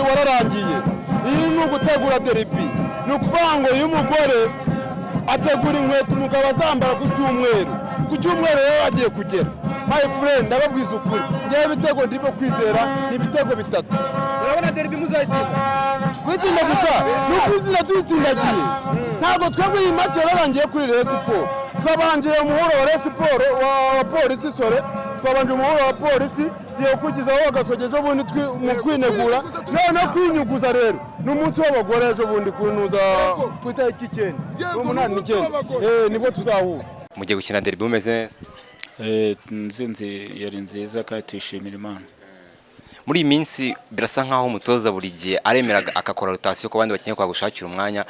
wararangiye iyi ni ugutegura derby ni ukuvuga ngo iyo umugore ategura inkweto umugabo azambara ku cyumweru rero agiye kugera my friend ndababwiza ukuri ngewe ibitego ndimo kwizera ni ibitego 3. urabona derby muzayitsinda kwitsinda gusa n'ukwizina tuyitsindagiye ntabwo twebwe iyi match yarangiye kuri Rayon Sport twabanje umuhuro wa Rayon Sport wa polisi sore twabanje umuhuro wa polisi tugiye kugizaho agasogezo bundi mu kwinegura no kwinyuguza rero n'umunsi w'abagore ejo bundi kunuza ku itariki 9 n'umunani nibwo tuzahura. Mugiye gukina derby umeze neza? Nzinzi yari nziza kandi tuyishimira Imana. Muri iyi minsi birasa nkaho umutoza buri gihe aremera akakora rotation ku bandi bakinye kwa gushakira umwanya,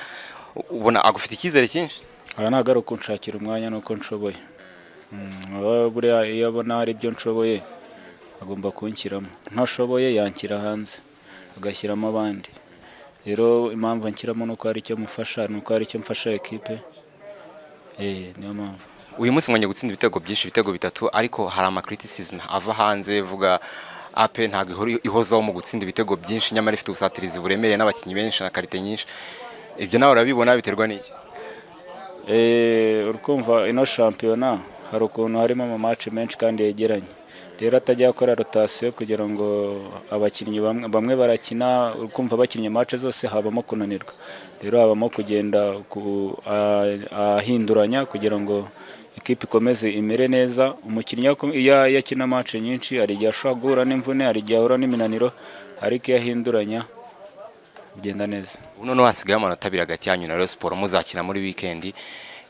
ubona agufite icyizere cyinshi? Aya nagaro kunshakira umwanya nuko nshoboye. Buriya iyo abona hari ibyo nshoboye agomba kunshyiramo, ntashoboye yanshyira hanze agashyiramo abandi. Rero impamvu anshyiramo nuko hari icyo mufasha, nuko hari icyo mfasha equipe. Niyo mpamvu. Uyu munsi mwanye gutsinda ibitego byinshi, ibitego 3, ariko hari ama criticism ava hanze vuga AP ntago ihozaho mu gutsinda ibitego byinshi nyamara ifite ubusatirizi buremereye n'abakinyi benshi na karite nyinshi. Ibyo nawe urabibona biterwa n'iki? Urukumva ino championnat hari ukuntu harimo ama match menshi kandi yegeranye. Rero atajya akora rotation kugira ngo abakinnyi bamwe barakina, urukumva bakinnye match zose habamo kunanirwa. Rero habamo kugenda ahinduranya kugira ngo ikipe ikomeze imere neza. Umukinnyi yakina match nyinshi ari gihe ashobora guhura n'imvune, ari gihe ahura n'iminaniro, ariko yahinduranya bigenda neza. None wasigaye amanota 2 hagati yanyu na Rayon Sport muzakina muri weekend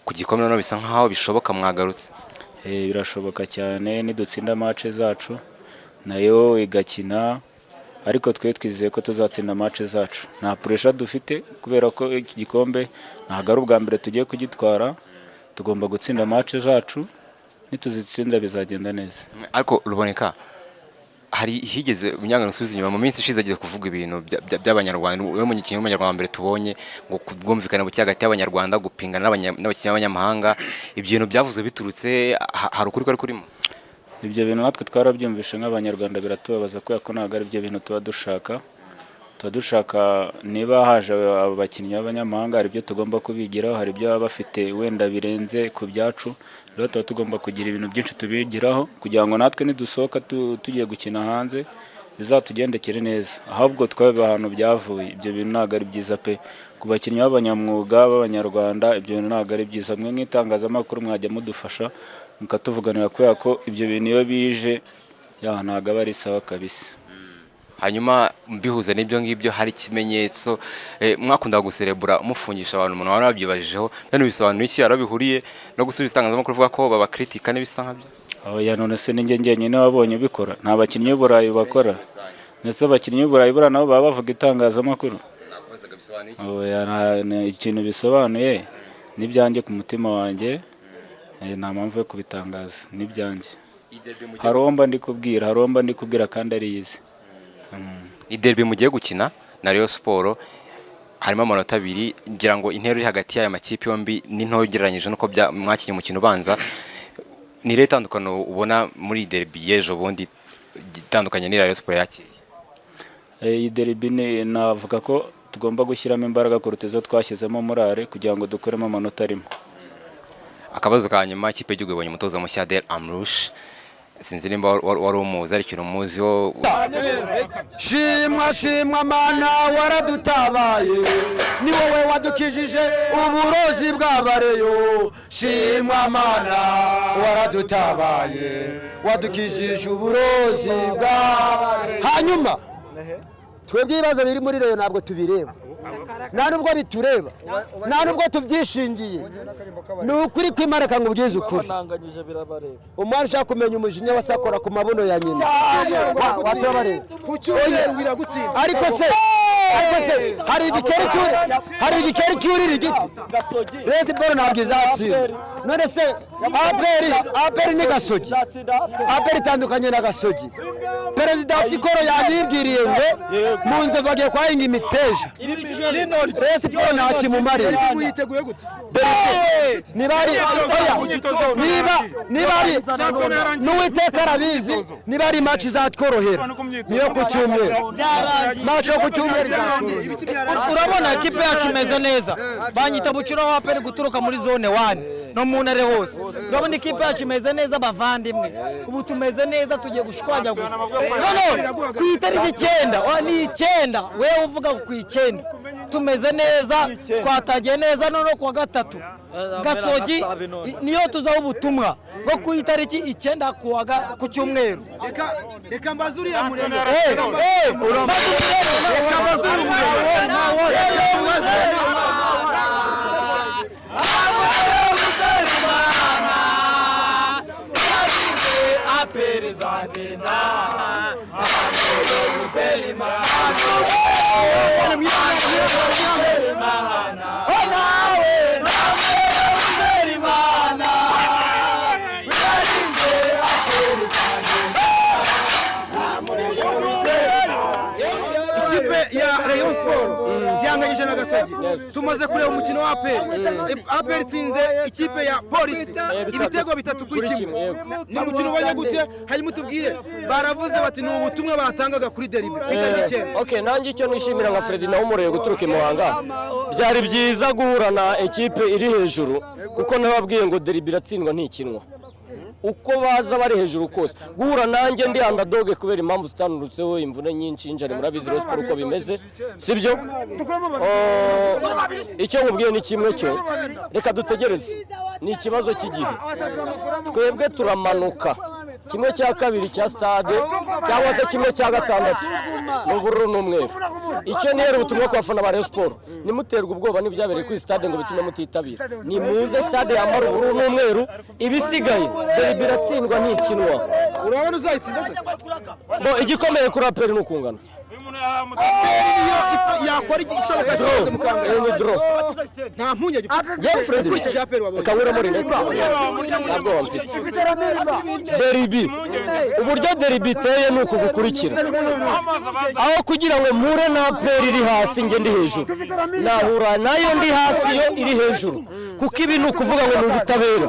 ku gikombe, no bisa nkaho bishoboka mwagarutse. Birashoboka cyane nidutsinda match zacu nayo igakina, ariko twe twizeye ko tuzatsinda match zacu. Nta pressure dufite kubera ko iki gikombe ntago ari ubwa mbere tugiye kugitwara, tugomba gutsinda match zacu, nituzitsinda bizagenda neza. Ariko ruboneka hari higeze ubunyangano subiza inyuma mu minsi ishize agiye kuvuga ibintu by'abanyarwanda, we mu nyikinyo y'abanyarwanda mbere tubonye ngo kubwumvikana bucya hagati y'abanyarwanda gupingana n'abakinnyi b'abanyamahanga, ibyo bintu byavuze biturutse hari ukuri kwari kurimo. Ibyo bintu natwe twarabyumvishe nk'abanyarwanda biratubabaza kubera ko ntago ari ibyo bintu tuba dushaka niba haje abakinnyi b'abanyamahanga hari ibyo tugomba kubigiraho, hari ibyo baba bafite wenda birenze ku byacu. Rero tuba tugomba kugira ibintu byinshi tubigiraho kugira ngo natwe nidusohoka tugiye gukina hanze bizatugendekere neza. Ahubwo twabe ahantu byavuye, ibyo bintu ntago ari byiza pe ku bakinnyi b'abanyamwuga b'abanyarwanda, ibyo bintu ntago ari byiza. Mwe nk'itangazamakuru mwajya mudufasha mukatuvuganira kubera ko ibyo bintu iyo bije ntago aba ari sawa kabisa. Hanyuma mbihuza n'ibyo ngibyo hari ikimenyetso mwakunda guserebura mufungisha abantu, umuntu warabyibajijeho none bisobanura iki arabihuriye no gusubiza itangazamakuru kuvuga ko baba kritika n'ibisa nkabyo? None se ninjye nyine wabonye bikora, nta bakinnyi b'Uburayi bakora. Nese abakinnyi b'Uburayi bura nabo baba bavuga itangazamakuru. Ikintu bisobanuye n'ibyanjye ku mutima wanjye, nta mpamvu yo kubitangaza n'ibyanjye. Haromba ndi kubwira kandi ari yize. Derby mugiye gukina na Rayon Sport harimo amanota 2, ngira ngo intero iri hagati y'aya makipe yombi ni nto ugereranyije nuko mwakinye umukino ubanza. Ni rero itandukano ubona muri derby yejo bundi itandukanye ni Rayon Sport yakiriye? Iyi derby navuga ko tugomba gushyiramo imbaraga kuruta izo twashyizemo morale kugira ngo dukoremo amanota arimo. Akabazo ka nyuma, ikipe y'Igihugu ibonye umutoza mushya Adel Amrouche, sinzi nimba wari umuzi ariko umuzi wo shimwa mana waradutabaye, ni wowe wadukijije uburozi bw'abareyo. Shimwa mana waradutabaye, wadukijije uburozi bw'abareyo. Hanyuma twebwe ibibazo biri muri reyo ntabwo tubireba, nta nubwo bitureba, nta nubwo tubyishingiye. Ni ukuri kwimarika ngo ubwize ukuri. Umwana ushaka kumenya umujinya wasakora ku mabuno ya nyina ariko se hari igikeri cyurira igiti. Rayon Sport ntabwo izatsinda. None se APR ni Gasogi, APR itandukanye na Gasogi. Perezida wa Sikoro yanyibwiriye ngo mu nzu bagiye kwahinga imiteja. Rayon Sport nta kimumarira. niba ari n'uwiteka arabizi niba ari match izatworohera niyo ku cyumweru match yo ku cyumweru urabona ikipe yacu imeze neza banyita bucura wa peri guturuka muri zone 1 no mu ntare hose urabona ikipe yacu imeze neza bavandimwe ubu tumeze neza tugiye gushwanya gusa none ku itariki 9 ni 9 wewe uvuga ku 9 tumeze neza twatagiye neza none ku wa gatatu Gasogi niyo tuzaho ubutumwa bwo ku itariki 9 ku cyumweru reka mbazuriya murembo reka mbazuriya ikipe ya Rayon Sport yanganyije na Gasogi tumaze kureba umukino wa APR itsinze ikipe ya Polisi ibitego 3 kuri 1 ni umukino ubonye gute hanyuma tubwire baravuze bati ni ubutumwa batangaga kuri Derby okay nanjye icyo nishimira nka Fred nawe umureye guturuka i Muhanga byari byiza guhura na ekipe iri hejuru kuko nababwiye ngo Derby iratsindwa ntikinwa uko baza bari hejuru kose guhura nanjye ndi underdog kubera impamvu zitanurutseho imvune nyinshi injari murabizi Rayon Sport uko bimeze sibyo icyo nkubwiye ni kimwe cyo reka dutegereze ni ikibazo cy'igihe twebwe turamanuka kimwe cya kabiri cya stade cyangwa se kimwe cya gatandatu n'ubururu n'umweru icyo niyo ubutumwa ku bafana ba Rayon Sport nimuterwa ubwoba n'ibyabereye kuri stade ngo bitume mutitabira ni muze stade yambara ubururu n'umweru ibisigaye Derby iratsindwa ntikinwa urabona uzayitsinda se bo igikomeye kuri APR n'ukungana yakora igishoboka cyose mukanga nta mpunye Jean Fred akabura muri ntabwo wamfite Derby uburyo Derby iteye nuko gukurikira aho kugira ngo mpure na APR iri hasi nge ndi hejuru nahura nayo ndi hasi yo iri hejuru kuko ibi ni ukuvuga ngo ni ubutabera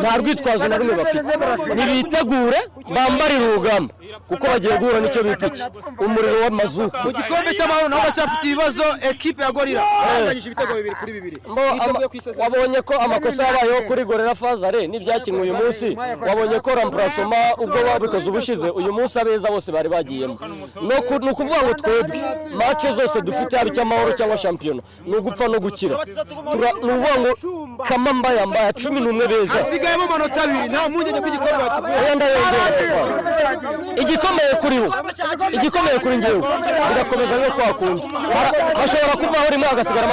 nta rwitwazo na rumwe bafite nibitegure bambarira urugamba kuko bagiye guhura nicyo bita iki umuriro w'amazuku mu gikombe cy'amahoro naho bacyafite ibibazo ekipe ya Gorilla yanganyije ibitego 2-2 wabonye ko amakosa yabayeho kuri Gorilla Fazare n'ibyakinwe uyu munsi wabonye ko remplacement ubwo babikoze ubushize uyu munsi abeza bose bari bagiyemo no kuvuga ngo twebwe match zose dufite haba cy'amahoro cyangwa champion no gupfa no gukira nuvuga ngo kama mbaya 11 beza asigayemo amanota 2 nta mpungenge ku gikombe igikomeye kuri ngewe birakomeza no kwakundi hashobora kuvaho rimwe hagasigara